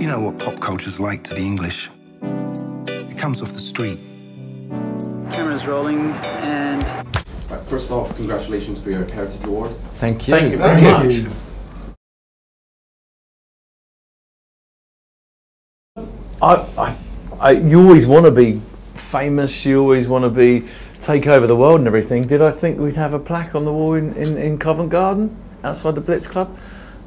You know what pop culture's like to the English. It comes off the street. Camera's rolling and... Right, first off, congratulations for your Heritage Award. Thank you. Thank you very much. You always want to be famous, you always want to take over the world and everything. Did I think we'd have a plaque on the wall in Covent Garden outside the Blitz Club?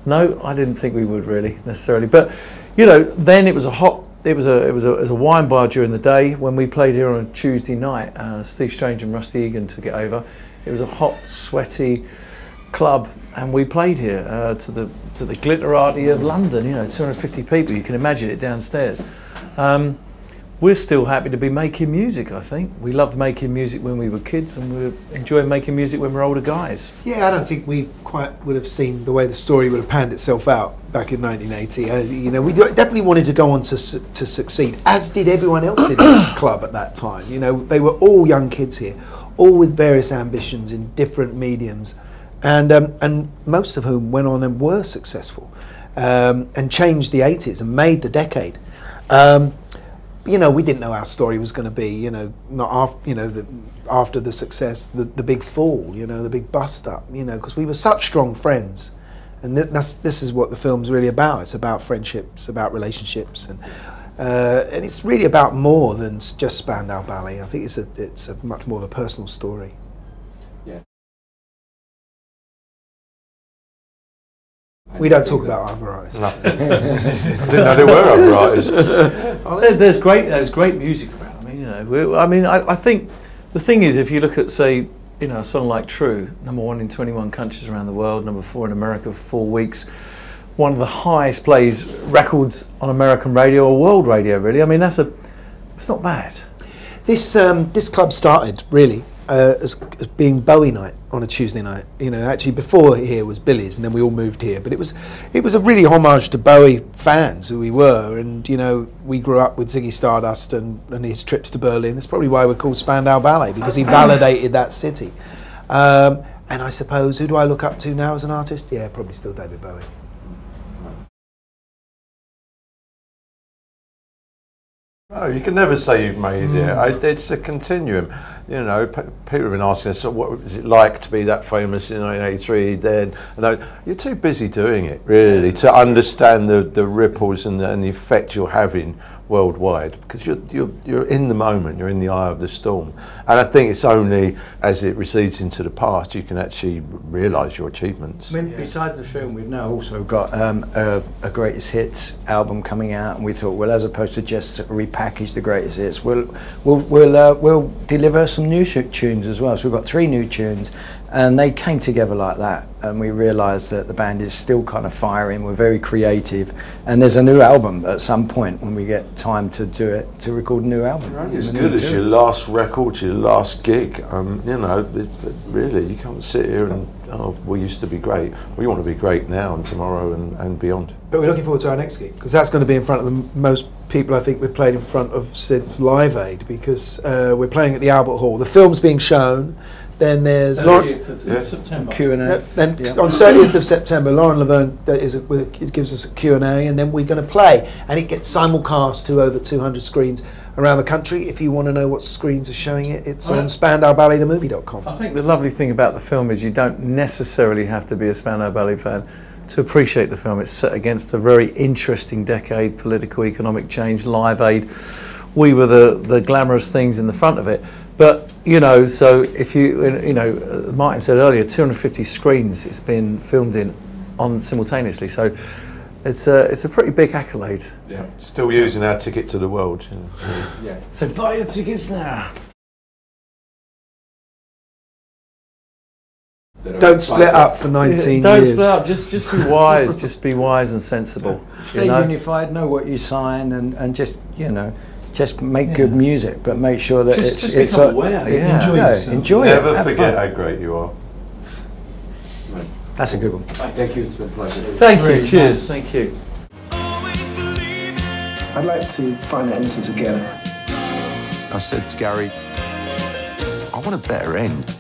No, I didn't think we would really necessarily. But you know, then it was a wine bar during the day. When we played here on a Tuesday night, Steve Strange and Rusty Egan took it over. It was a hot, sweaty club, and we played here to the glitterati of London. You know, 250 people. You can imagine it downstairs. We're still happy to be making music, I think. We loved making music when we were kids, and we're enjoying making music when we're older guys. Yeah, I don't think we quite would have seen the way the story would have panned itself out back in 1980. You know, we definitely wanted to go on to succeed, as did everyone else in this club at that time. You know, they were all young kids here, all with various ambitions in different mediums, and most of whom went on and were successful, and changed the 80s and made the decade. You know, we didn't know our story was going to be, you know, not after, you know, after the success, the big fall, you know, the big bust up, you know, because we were such strong friends, and this is what the film's really about. It's about friendships, about relationships, and it's really about more than just Spandau Ballet. I think it's a much more of a personal story. Yeah. We don't talk about other artists. No. I didn't know there were other artists. There's great music around. I mean, you know, I think the thing is, if you look at, say, you know, a song like True, #1 in 21 countries around the world, #4 in America for 4 weeks, one of the highest plays records on American radio or world radio, really. I mean, it's not bad. This club started really as being Bowie night on a Tuesday night. You know, actually before here was Billy's, and then we all moved here. But it was a really homage to Bowie fans who we were, and you know, we grew up with Ziggy Stardust and his trips to Berlin. That's probably why we're called Spandau Ballet, because he validated that city. And I suppose, who do I look up to now as an artist? Yeah, probably still David Bowie. No, you can never say you've made it. It's a continuum. You know, people have been asking us, so what was it like to be that famous in 1983 then? And you're too busy doing it, really, to understand the ripples and the effect you're having worldwide, because you're in the moment, you're in the eye of the storm. And I think it's only as it recedes into the past you can actually realise your achievements. I mean, besides the film, we've now also got a greatest hits album coming out, and we thought, well, as opposed to just repackage the greatest hits, we'll deliver some new tunes as well. So we've got 3 new tunes, and they came together like that, and we realised that the band is still kind of firing. We're very creative, and there's a new album at some point when we get time to do it, to record a new album. You're only as good as your last record, your last gig. You know, really, you can't sit here and, oh, we used to be great. We want to be great now and tomorrow and beyond. But we're looking forward to our next gig, because that's going to be in front of the most people I think we've played in front of since Live Aid, because we're playing at the Albert Hall. The film's being shown. Then there's September. Q&A. Then on 30th of September, Lauren Laverne gives us a Q&A, and then we're going to play, and it gets simulcast to over 200 screens around the country. If you want to know what screens are showing it, it's on SpandauBalletTheMovie.com. I think the lovely thing about the film is you don't necessarily have to be a Spandau Ballet fan to appreciate the film. It's set against a very interesting decade, political, economic change, Live Aid. We were the glamorous things in the front of it. But, you know, so if you know, Martin said earlier, 250 screens it's been filmed on simultaneously. So it's a pretty big accolade. Yeah. Still using our ticket to the world. You know. Yeah. So buy your tickets now. Don't split up for 19 Don't years. split up. Just be wise. Just be wise and sensible. Stay unified. Know what you sign, and just, you know, just make good music, but make sure that it's aware. Enjoy it. Never forget how great you are. Right. That's a good one. Thank you. It's been a pleasure. Thank you. Cheers. Thank you. I'd like to find that innocence again. I said to Gary, I want a better end.